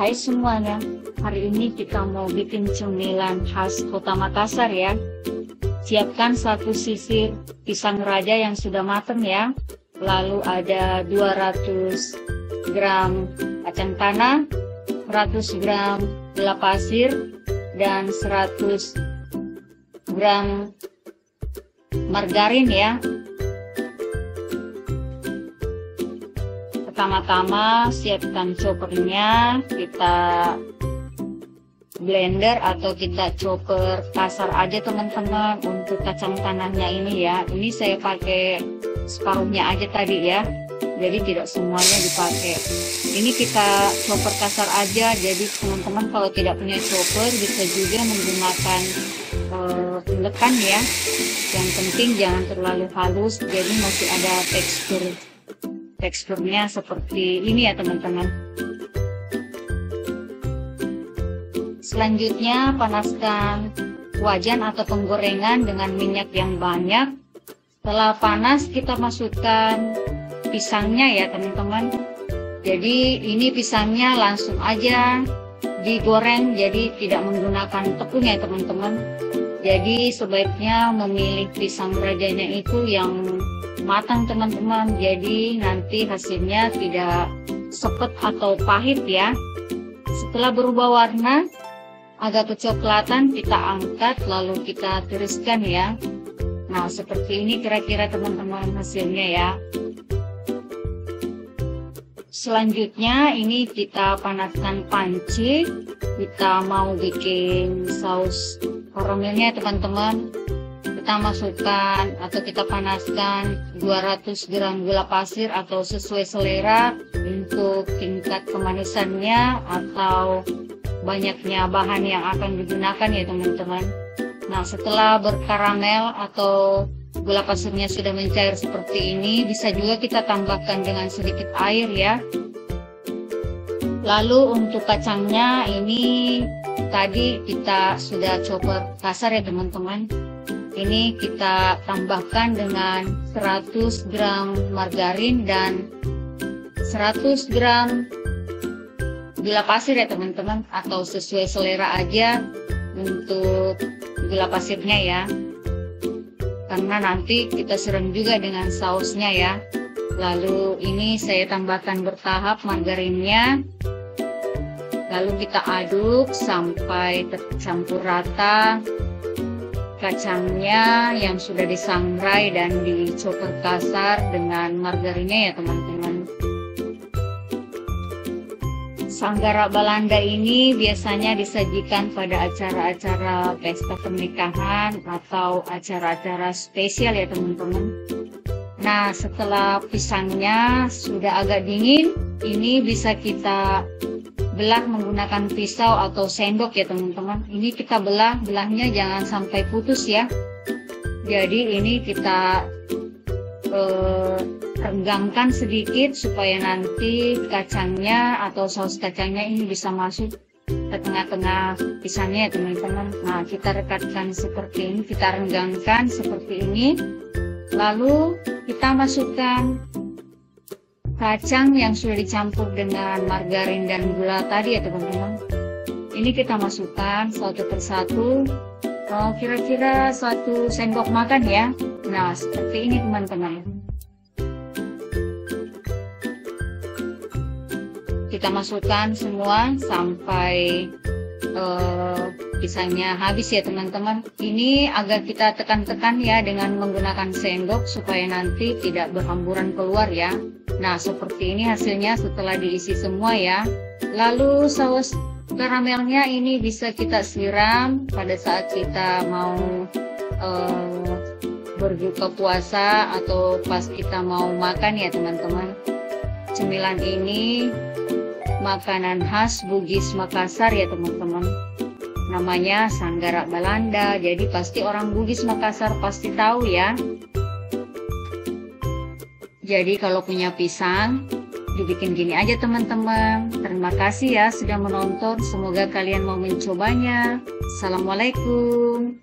Hai semuanya, hari ini kita mau bikin cemilan khas Kota Makassar ya. Siapkan satu sisir pisang raja yang sudah matang ya. Lalu ada 200 gram kacang tanah, 100 gram gula pasir, dan 100 gram margarin ya. Pertama-tama siapkan choppernya, kita blender atau kita chopper kasar aja teman-teman untuk kacang tanahnya ini ya. Ini saya pakai separuhnya aja tadi ya, jadi tidak semuanya dipakai. Ini kita chopper kasar aja, jadi teman-teman kalau tidak punya chopper bisa juga menggunakan ulekan ya. Yang penting jangan terlalu halus, jadi masih ada teksturnya seperti ini ya teman-teman. Selanjutnya panaskan wajan atau penggorengan dengan minyak yang banyak. Setelah panas kita masukkan pisangnya ya teman-teman. Jadi ini pisangnya langsung aja digoreng, jadi tidak menggunakan tepung ya teman-teman. Jadi sebaiknya memilih pisang rajanya itu yang matang teman-teman, jadi nanti hasilnya tidak sepet atau pahit ya. Setelah berubah warna agak kecoklatan, kita angkat lalu kita tiriskan ya. Nah seperti ini kira-kira teman-teman hasilnya ya. Selanjutnya ini kita panaskan panci, kita mau bikin saus karamelnya teman-teman. Kita masukkan atau kita panaskan 200 gram gula pasir atau sesuai selera untuk tingkat kemanisannya atau banyaknya bahan yang akan digunakan ya teman-teman. Nah setelah berkaramel atau gula pasirnya sudah mencair seperti ini, bisa juga kita tambahkan dengan sedikit air ya. Lalu untuk kacangnya ini tadi kita sudah coba kasar ya teman-teman. Ini kita tambahkan dengan 100 gram margarin dan 100 gram gula pasir ya teman-teman, atau sesuai selera aja untuk gula pasirnya ya, karena nanti kita siram juga dengan sausnya ya. Lalu ini saya tambahkan bertahap margarinnya, lalu kita aduk sampai tercampur rata kacangnya yang sudah disangrai dan dicopper kasar dengan margarinnya ya teman-teman. Sanggara Belanda ini biasanya disajikan pada acara-acara pesta pernikahan atau acara-acara spesial ya teman-teman. Nah setelah pisangnya sudah agak dingin, ini bisa kita belah menggunakan pisau atau sendok ya teman-teman. Ini kita belahnya jangan sampai putus ya. Jadi ini kita renggangkan sedikit supaya nanti kacangnya atau saus kacangnya ini bisa masuk ke tengah-tengah pisangnya ya teman-teman. Nah kita rekatkan seperti ini, kita renggangkan seperti ini, lalu kita masukkan kacang yang sudah dicampur dengan margarin dan gula tadi ya teman-teman. Ini kita masukkan satu persatu, kira-kira 1 sendok makan ya. Nah seperti ini teman-teman. Kita masukkan semua sampai pisangnya habis ya teman-teman. Ini agak kita tekan-tekan ya dengan menggunakan sendok supaya nanti tidak berhamburan keluar ya. Nah seperti ini hasilnya setelah diisi semua ya. Lalu saus karamelnya ini bisa kita siram pada saat kita mau berbuka puasa atau pas kita mau makan ya teman-teman. Cemilan ini makanan khas Bugis Makassar ya teman-teman. Namanya Sanggara Belanda, jadi pasti orang Bugis Makassar pasti tahu ya. Jadi kalau punya pisang, dibikin gini aja teman-teman. Terima kasih ya sudah menonton, semoga kalian mau mencobanya. Assalamualaikum.